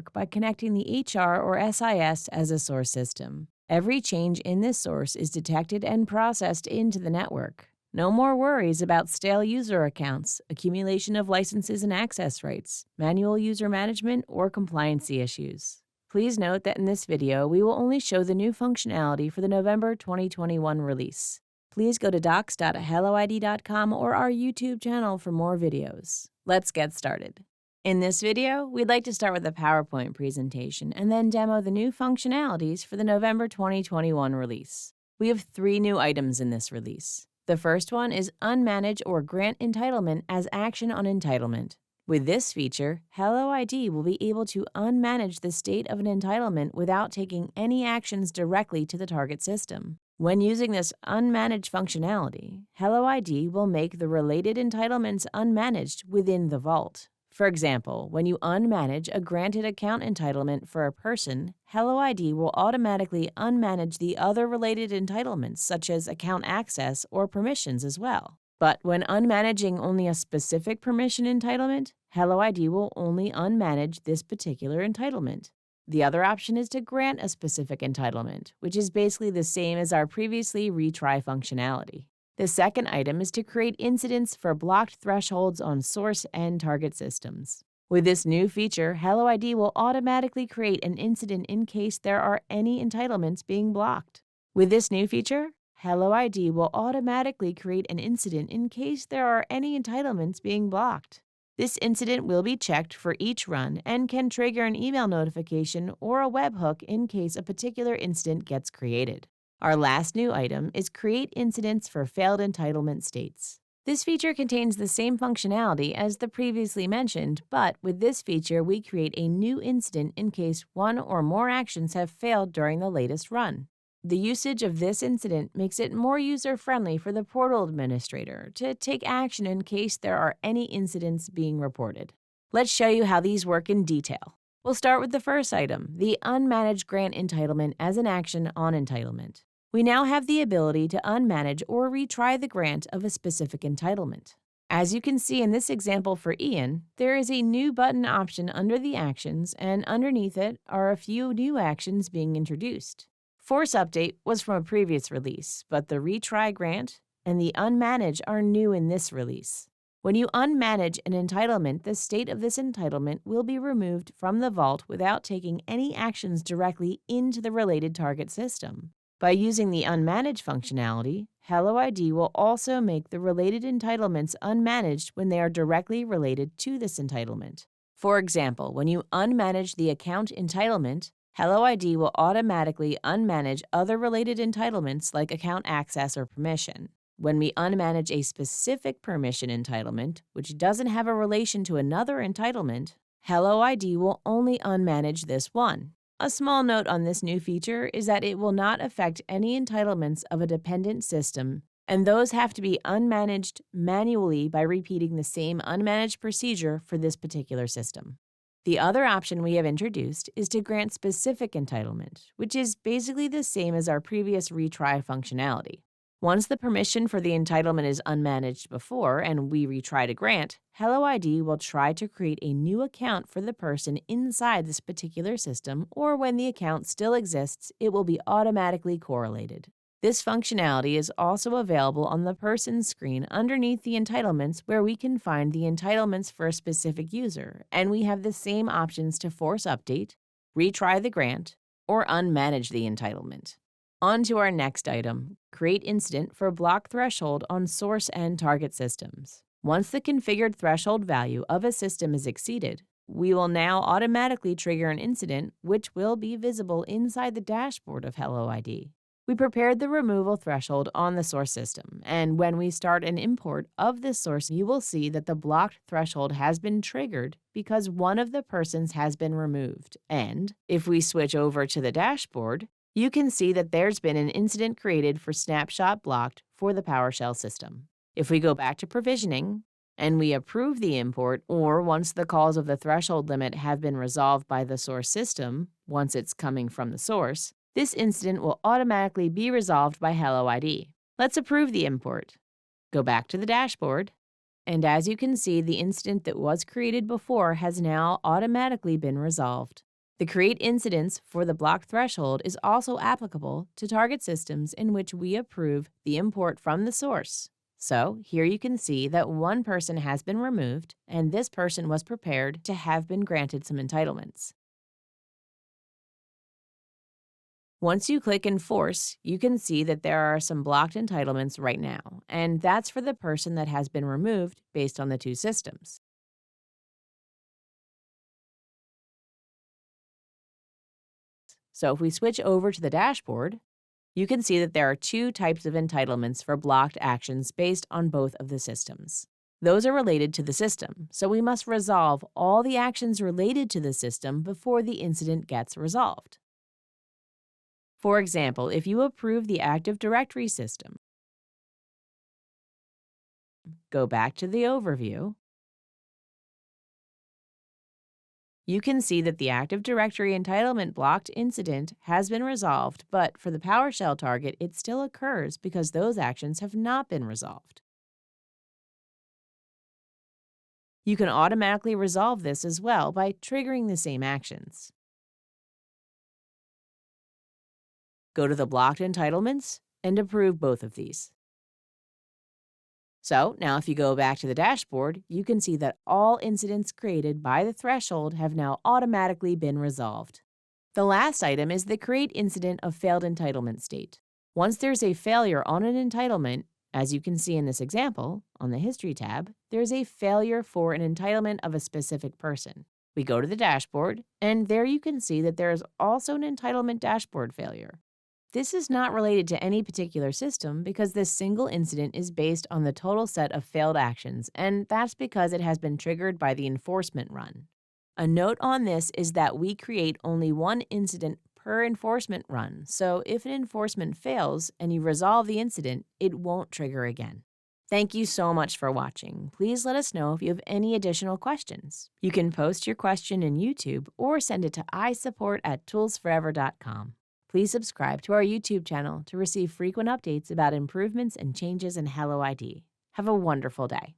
network by connecting the HR or SIS as a source system. Every change in this source is detected and processed into the network. No more worries about stale user accounts, accumulation of licenses and access rights, manual user management, or compliancy issues. Please note that in this video, we will only show the new functionality for the November 2021 release. Please go to docs.helloid.com or our YouTube channel for more videos. Let's get started. In this video, we'd like to start with a PowerPoint presentation and then demo the new functionalities for the November 2021 release. We have 3 new items in this release. The first one is Unmanage or Grant Entitlement as Action on Entitlement. With this feature, HelloID will be able to unmanage the state of an entitlement without taking any actions directly to the target system. When using this unmanaged functionality, HelloID will make the related entitlements unmanaged within the vault. For example, when you unmanage a granted account entitlement for a person, HelloID will automatically unmanage the other related entitlements such as account access or permissions as well. But when unmanaging only a specific permission entitlement, HelloID will only unmanage this particular entitlement. The other option is to grant a specific entitlement, which is basically the same as our previously retry functionality. The second item is to create incidents for blocked thresholds on source and target systems. With this new feature, HelloID will automatically create an incident in case there are any entitlements being blocked. With this new feature, HelloID will automatically create an incident in case there are any entitlements being blocked. This incident will be checked for each run and can trigger an email notification or a webhook in case a particular incident gets created. Our last new item is Create Incidents for Failed Entitlement States. This feature contains the same functionality as the previously mentioned, but with this feature, we create a new incident in case one or more actions have failed during the latest run. The usage of this incident makes it more user-friendly for the portal administrator to take action in case there are any incidents being reported. Let's show you how these work in detail. We'll start with the first item, the Unmanaged Grant Entitlement as an Action on Entitlement. We now have the ability to unmanage or retry the grant of a specific entitlement. As you can see in this example for Ian, there is a new button option under the actions, and underneath it are a few new actions being introduced. Force Update was from a previous release, but the Retry Grant and the Unmanage are new in this release. When you unmanage an entitlement, the state of this entitlement will be removed from the vault without taking any actions directly into the related target system. By using the Unmanage functionality, HelloID will also make the related entitlements unmanaged when they are directly related to this entitlement. For example, when you unmanage the account entitlement, HelloID will automatically unmanage other related entitlements like account access or permission. When we unmanage a specific permission entitlement, which doesn't have a relation to another entitlement, HelloID will only unmanage this one. A small note on this new feature is that it will not affect any entitlements of a dependent system, and those have to be unmanaged manually by repeating the same unmanaged procedure for this particular system. The other option we have introduced is to grant specific entitlement, which is basically the same as our previous retry functionality. Once the permission for the entitlement is unmanaged before and we retry to grant, HelloID will try to create a new account for the person inside this particular system, or when the account still exists, it will be automatically correlated. This functionality is also available on the person's screen underneath the entitlements where we can find the entitlements for a specific user, and we have the same options to force update, retry the grant, or unmanage the entitlement. On to our next item, Create Incident for Block Threshold on Source and Target Systems. Once the configured threshold value of a system is exceeded, we will now automatically trigger an incident which will be visible inside the dashboard of HelloID. We prepared the removal threshold on the source system, and when we start an import of this source, you will see that the blocked threshold has been triggered because one of the persons has been removed. And if we switch over to the dashboard, you can see that there's been an incident created for snapshot blocked for the PowerShell system. If we go back to provisioning and we approve the import, or once the calls of the threshold limit have been resolved by the source system, once it's coming from the source, this incident will automatically be resolved by HelloID. Let's approve the import. Go back to the dashboard, and as you can see, the incident that was created before has now automatically been resolved. The create incidents for the blocked threshold is also applicable to target systems in which we approve the import from the source. So here you can see that one person has been removed, and this person was prepared to have been granted some entitlements. Once you click Enforce, you can see that there are some blocked entitlements right now, and that's for the person that has been removed based on the two systems. So if we switch over to the dashboard, you can see that there are two types of entitlements for blocked actions based on both of the systems. Those are related to the system, so we must resolve all the actions related to the system before the incident gets resolved. For example, if you approve the Active Directory system, go back to the overview, you can see that the Active Directory entitlement blocked incident has been resolved, but for the PowerShell target, it still occurs because those actions have not been resolved. You can automatically resolve this as well by triggering the same actions. Go to the blocked entitlements and approve both of these. So now if you go back to the dashboard, you can see that all incidents created by the threshold have now automatically been resolved. The last item is the create incident of failed entitlement state. Once there's a failure on an entitlement, as you can see in this example, on the History tab, there's a failure for an entitlement of a specific person. We go to the dashboard, and there you can see that there is also an entitlement dashboard failure. This is not related to any particular system because this single incident is based on the total set of failed actions, and that's because it has been triggered by the enforcement run. A note on this is that we create only one incident per enforcement run, so if an enforcement fails and you resolve the incident, it won't trigger again. Thank you so much for watching. Please let us know if you have any additional questions. You can post your question in YouTube or send it to iSupport@toolsforever.com. Please subscribe to our YouTube channel to receive frequent updates about improvements and changes in HelloID. Have a wonderful day.